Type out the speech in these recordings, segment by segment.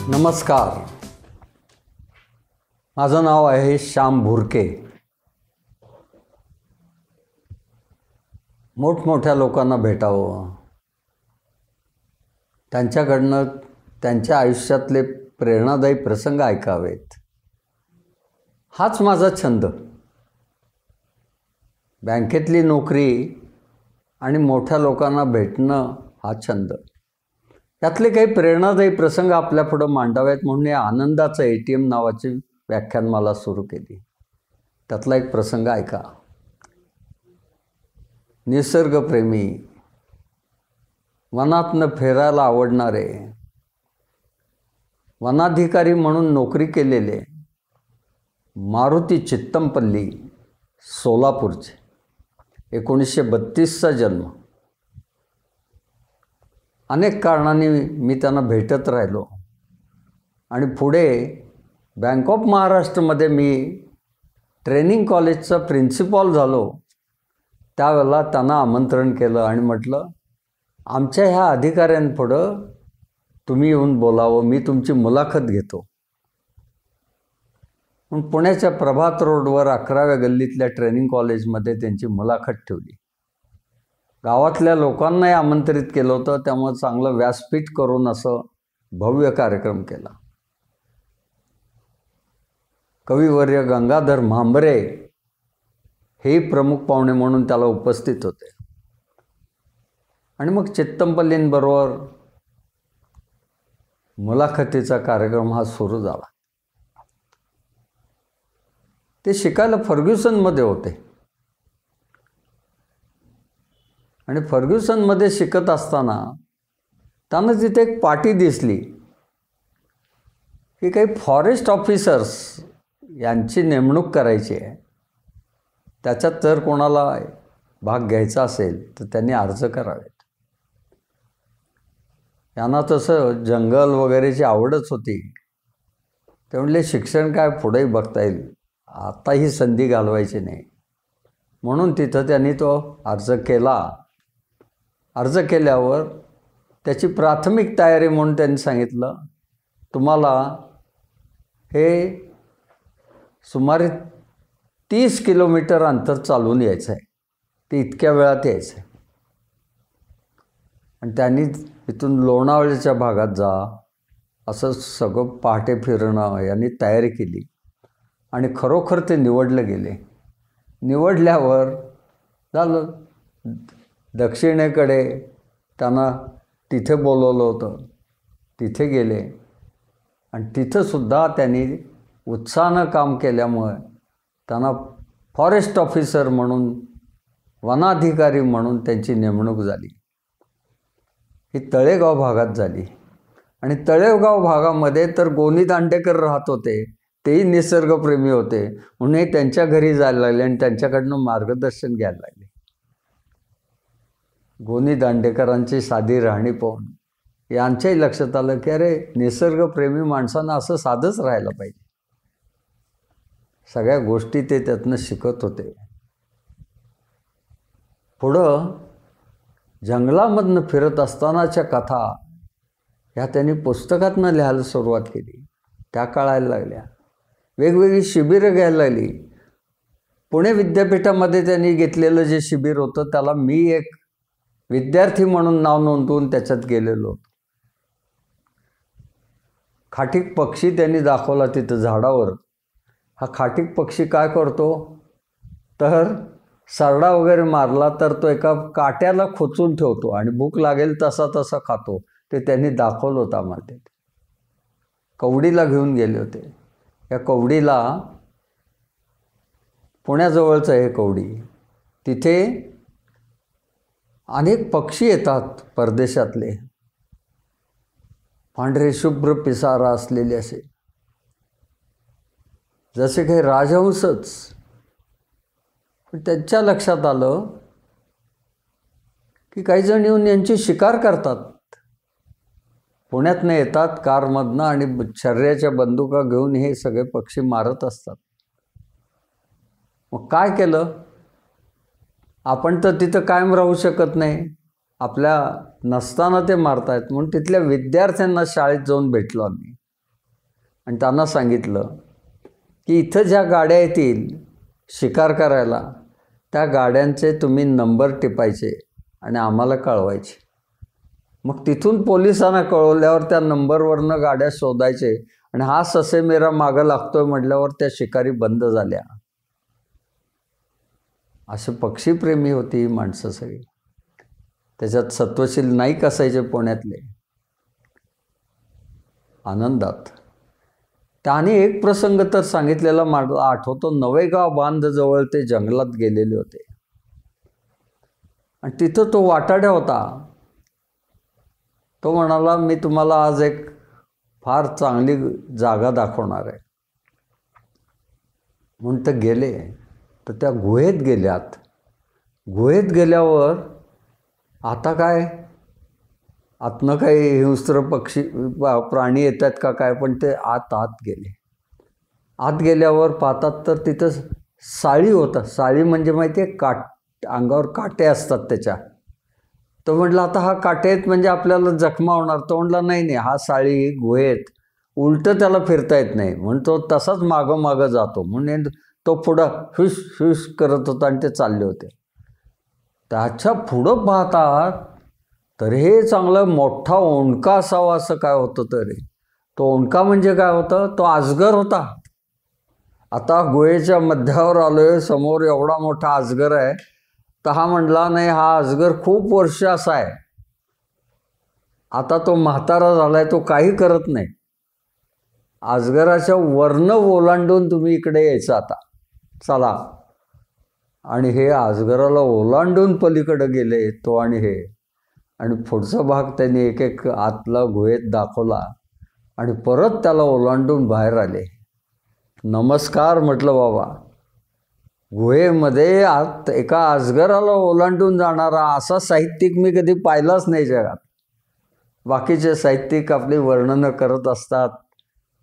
नमस्कार, माझं नाव आहे श्याम भुरके. मोठमोठ्या लोकांना भेटावं, त्यांच्याकडनं त्यांच्या आयुष्यातले प्रेरणादायी प्रसंग ऐकावेत, हाच माझा छंद. बँकेतली नोकरी आणि मोठ्या लोकांना भेटणं हा छंद. त्यातले काही प्रेरणादायी प्रसंग आपल्यापुढं मांडावेत म्हणून या आनंदाचं ATM नावाची व्याख्यान मला सुरू केली. त्यातला एक प्रसंग ऐका. निसर्गप्रेमी, वनातनं फिरायला आवडणारे, वनाधिकारी म्हणून नोकरी केलेले मारुती चित्तमपल्ली, सोलापूरचे, 1932चा जन्म. अनेक कारणांनी मी त्यांना भेटत राहिलो आणि पुढे बँक ऑफ महाराष्ट्रमध्ये मी ट्रेनिंग कॉलेजचा प्रिन्सिपॉल झालो. त्यावेळेला त्यांना आमंत्रण केलं आणि म्हटलं, आमच्या ह्या अधिकाऱ्यांपुढं तुम्ही येऊन बोलावं, मी तुमची मुलाखत घेतो. पण पुण्याच्या प्रभात रोडवर 11व्या गल्लीतल्या ट्रेनिंग कॉलेजमध्ये त्यांची मुलाखत ठेवली. गावातल्या लोकांनाही आमंत्रित केलं होतं, त्यामुळे चांगलं व्यासपीठ करून असं भव्य कार्यक्रम केला. कविवर्य गंगाधर म्हांबरे हे प्रमुख पाहुणे म्हणून त्याला उपस्थित होते. आणि मग चित्तमपल्लींबरोबर मुलाखतीचा कार्यक्रम हा सुरू झाला. ते शिकायला फर्ग्युसनमध्ये होते आणि फर्ग्युसनमध्ये शिकत असताना त्यांना तिथे एक पाटी दिसली की काही फॉरेस्ट ऑफिसर्स यांची नेमणूक करायची आहे. त्याच्यात जर कोणाला भाग घ्यायचा असेल तर त्यांनी अर्ज करावेत. यांना तसं जंगल वगैरेची आवडच होती. ते म्हणले, शिक्षण काय पुढेही बघता येईल, आता ही संधी घालवायची नाही. म्हणून तिथं त्यांनी तो अर्ज केला. अर्ज केल्यावर त्याची प्राथमिक तयारी म्हणून त्यांनी सांगितलं, तुम्हाला हे सुमारे 30 किलोमीटर अंतर चालून यायचं आहे, ते इतक्या वेळात यायचं आहे. आणि त्यांनी इथून लोणावळ्याच्या भागात जा असं सगळं पहाटे फिरणं यांनी तयारी केली. आणि खरोखर ते निवडले गेले. निवडल्यावर झालं, दक्षिणेकडे त्यांना तिथे बोलवलं होतं. तिथे गेले आणि तिथंसुद्धा त्यांनी उत्साहानं काम केल्यामुळे त्यांना फॉरेस्ट ऑफिसर म्हणून, वनाधिकारी म्हणून त्यांची नेमणूक झाली. ही तळेगाव भागात झाली. आणि तळेगाव भागामध्ये तर गोनी दांडेकर राहत होते, तेही निसर्गप्रेमी होते, म्हणून त्यांच्या घरी जायला लागले आणि त्यांच्याकडनं मार्गदर्शन घ्यायला लागले. गोनी दांडेकरांची साधी राहणी पाहून यांच्याही लक्षात आलं की अरे, निसर्गप्रेमी माणसांना असं साधंच राहायला पाहिजे. सगळ्या गोष्टी ते त्यातनं शिकत होते. पुढं जंगलामधनं फिरत असतानाच्या कथा ह्या त्यांनी पुस्तकातनं लिहायला सुरुवात केली. त्या कळायला लागल्या. वेगवेगळी शिबिरं घ्यायला लागली. पुणे विद्यापीठामध्ये त्यांनी घेतलेलं जे शिबिर होतं त्याला मी एक विद्यार्थी म्हणून नाव नोंदवून त्याच्यात गेलेलो होतो. खाटीक पक्षी त्यांनी दाखवला तिथं झाडावर. हा खाटीक पक्षी काय करतो तर सरडा वगैरे मारला तर तो एका काट्याला खोचून ठेवतो आणि भूक लागेल तसा तसा खातो. ते त्यांनी दाखवलं होतं आम्हाला. ते कवडीला घेऊन गेले होते. या कवडीला, पुण्याजवळचं हे कवडी, तिथे अनेक पक्षी येतात परदेशातले, पांढरे शुभ्र पिसारा असलेले असे, जसे काही राजहंसच. पण त्यांच्या लक्षात आलं की काही जण येऊन यांची शिकार करतात. पुण्यातनं येतात कारमधनं आणि शर्यच्या बंदुका घेऊन हे सगळे पक्षी मारत असतात. मग काय केलं, आपण तर तिथं कायम राहू शकत नाही, आपल्या नसताना ते मारतायत म्हणून तिथल्या विद्यार्थ्यांना शाळेत जाऊन भेटलो आम्ही. आणि त्यांना सांगितलं की इथं ज्या गाड्या येतील शिकार करायला त्या गाड्यांचे तुम्ही नंबर टिपायचे आणि आम्हाला कळवायचे. मग तिथून पोलिसांना कळवल्यावर त्या नंबरवरनं गाड्या शोधायचे आणि हा ससे मेरा मागं लागतोय म्हटल्यावर त्या शिकारी बंद झाल्या. असे पक्षीप्रेमी होती ही माणसं सगळी. त्याच्यात सत्वशील नाईक असायचे पुण्यातले. आनंदात त्याने एक प्रसंग तर सांगितलेला मला आठवतो. नवेगाव बांधजवळ ते जंगलात गेलेले होते आणि तिथं तो वाटाड्या होता. तो म्हणाला मी तुम्हाला आज एक फार चांगली जागा दाखवणार आहे म्हणून ते गेले. तर त्या गुहेत गेल्यात. गुहेत गेल्यावर आता काय आतनं काही हिंस्त्र पक्षी प्राणी येतात का काय, पण ते आत गेले. आत गेल्यावर पाहतात तर तिथं साळी होता. साळी म्हणजे माहिती आहे, अंगावर काटे असतात त्याच्या. तो म्हटलं आता हा काटे आहेत म्हणजे आपल्याला जखमा होणार. तो म्हटला नाही, हा साळी गुहेत उलटं त्याला फिरता येत नाही म्हणून तो तसाच मागं जातो. म्हणून तो पुढं हुश हुश करत होता आणि ते चालले होते. त्याच्या पुढं पाहतात तर हे चांगलं मोठा ओंडका असावा असं काय होतं. तरी तो ओंडका म्हणजे काय होतं, तो अजगर होता. आता गुहेच्या मध्यावर आलोय, समोर एवढा मोठा अजगर आहे. तर हा म्हटला नाही, हा अजगर खूप वर्ष असा आहे. आता तो म्हातारा झालाय, तो काही करत नाही. अजगराच्या वर्ण ओलांडून तुम्ही इकडे यायचं आता चला. आणि हे अजगराला ओलांडून पलीकडे गेले तो आणि हे. आणि पुढचा भाग त्यांनी एक एक आतला गुहेत दाखवला आणि परत त्याला ओलांडून बाहेर आले. नमस्कार म्हटलं बाबा. गुहेमध्ये आत एका अजगराला ओलांडून जाणारा असा साहित्यिक मी कधी पाहिलाच नाही जगात. बाकीचे साहित्यिक आपली वर्णनं करत असतात,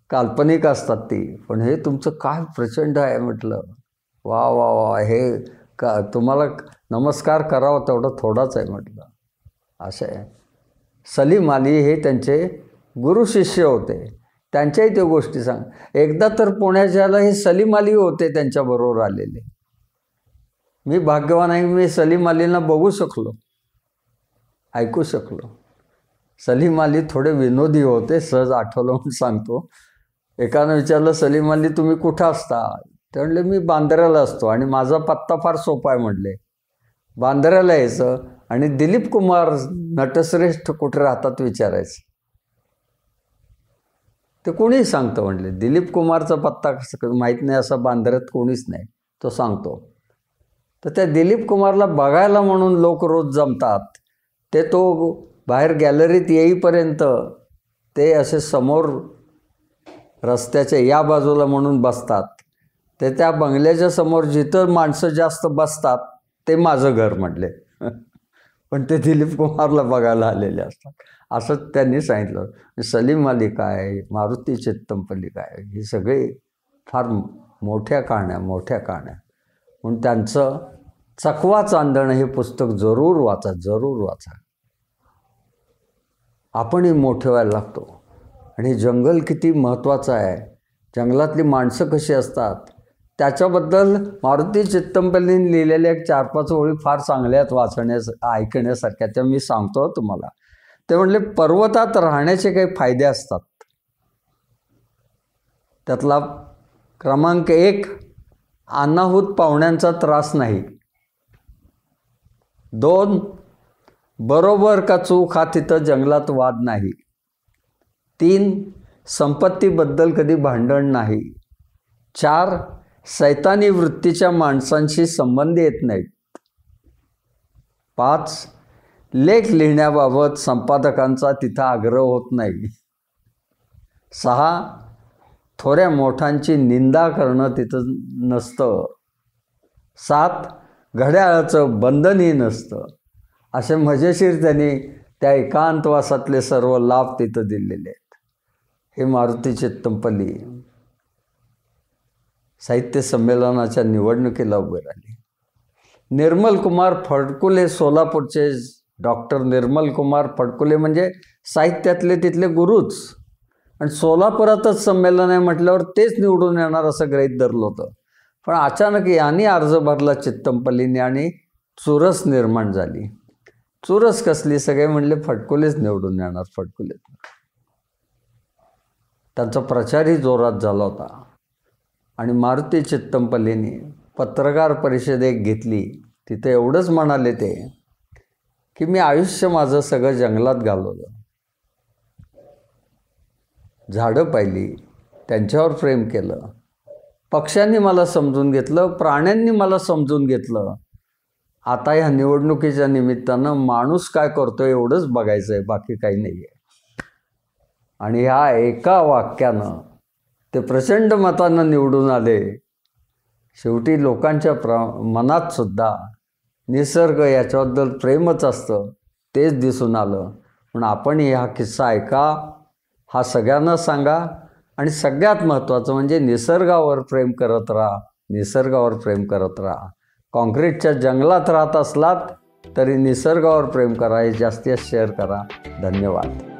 काल्पनिक असतात ती, पण हे तुमचं काय प्रचंड आहे म्हटलं. वा वा वा, हे का तुम्हाला नमस्कार करावा तेवढं थोडाच आहे म्हटलं. असं आहे. सलीम अली हे त्यांचे गुरु शिष्य होते. त्यांच्याही ते गोष्टी सांग. एकदा तर पुण्याच्याला हे सलीम अली होते त्यांच्याबरोबर आलेले. मी भाग्यवान आहे, मी सलीम अलींना बघू शकलो, ऐकू शकलो. सलीम अली थोडे विनोदी होते. सहज आठवलं म्हणून सांगतो. एकानं विचारलं सलीम अली तुम्ही कुठं असता? ते म्हणले मी बांद्र्याला असतो आणि माझा पत्ता फार सोपा आहे म्हटले. बांद्र्याला यायचं आणि दिलीप कुमार नटश्रेष्ठ कुठे राहतात विचारायचं. ते कोणीही सांगतं म्हणले. दिलीप कुमारचा पत्ता कसं माहीत नाही असं बांद्र्यात कोणीच नाही, तो सांगतो. तर त्या दिलीप कुमारला बघायला म्हणून लोक रोज जमतात. ते तो बाहेर गॅलरीत येईपर्यंत ते असे समोर रस्त्याच्या या बाजूला म्हणून बसतात. ते त्या बंगल्याच्या समोर जिथं माणसं जास्त बसतात ते माझं घर म्हटले. पण ते दिलीप कुमारला बघायला आलेले असतात असं त्यांनी सांगितलं. सलीम अली काय, मारुती चित्तमपल्ली काय, ही सगळे फार मोठ्या कहाण्या म्हणून त्यांचं चकवा चांदणं हे पुस्तक जरूर वाचा, जरूर वाचा. आपणही मोठे व्हायला लागतो. आणि जंगल किती महत्त्वाचं आहे, जंगलातली माणसं कशी असतात त्याच्याबद्दल मारुती चित्तमपल्लींनी लिहिलेल्या एक 4-5 ओळी फार चांगल्या आहेत ऐकण्यासारख्या. त्या मी सांगतो तुम्हाला. ते म्हणले पर्वतात राहण्याचे काही फायदे असतात. त्यातला क्रमांक 1, अनाहूत पाहुण्यांचा त्रास नाही. 2, बरोबर का चूक हा तिथं जंगलात वाद नाही. 3, संपत्तीबद्दल कधी भांडण नाही. 4, सैतानी वृत्तीच्या माणसांशी संबंध येत नाहीत. 5, लेख लिहिण्याबाबत संपादकांचा तिथं आग्रह होत नाही. 6, थोड्या मोठ्यांची निंदा करणं तिथं नसतं. 7, घड्याळाचं बंधनही नसतं. असे मजेशीर त्यांनी त्या एकांतवासातले सर्व लाभ तिथं दिलेले आहेत. हे मारुती चित्तमपल्ली साहित्य संमेलनाच्या निवडणुकीला उभे राहिले. निर्मल कुमार फडकुले, सोलापूरचे डॉक्टर निर्मल कुमार फडकुले म्हणजे साहित्यातले तिथले गुरुच. आणि सोलापुरातच संमेलन आहे म्हटल्यावर तेच निवडून येणार असं गृहीत धरलं होतं. पण अचानक यांनी अर्ज भरला चित्तमपल्लीने आणि चुरस निर्माण झाली. चुरस कसली? सगळे म्हणले फडकुलेच निवडून येणार, फडकुले. त्यांचा प्रचारही जोरात झाला होता. आणि मारुती चित्तमपल्लीने पत्रकार परिषद एक घेतली. तिथे एवढंच म्हणाले ते की मी आयुष्य माझं सगळं जंगलात घालवलं, झाडं पाहिली, त्यांच्यावर प्रेम केलं, पक्ष्यांनी मला समजून घेतलं, प्राण्यांनी मला समजून घेतलं. आता ह्या निवडणुकीच्या निमित्तानं माणूस काय करतो एवढंच बघायचं आहे, बाकी काही नाही आहे. आणि ह्या एका वाक्यानं ते प्रचंड मतानं निवडून आले. शेवटी लोकांच्या मनात सुद्धा निसर्ग याच्याबद्दल प्रेमच असतं, तेच दिसून आलं. पण आपण हा किस्सा ऐका, हा सगळ्यांना सांगा. आणि सगळ्यात महत्त्वाचं म्हणजे निसर्गावर प्रेम करत राहा, निसर्गावर प्रेम करत राहा. कॉन्क्रीटच्या जंगलात राहत असलात तरी निसर्गावर प्रेम करा, हे जास्तीत शेअर करा. धन्यवाद.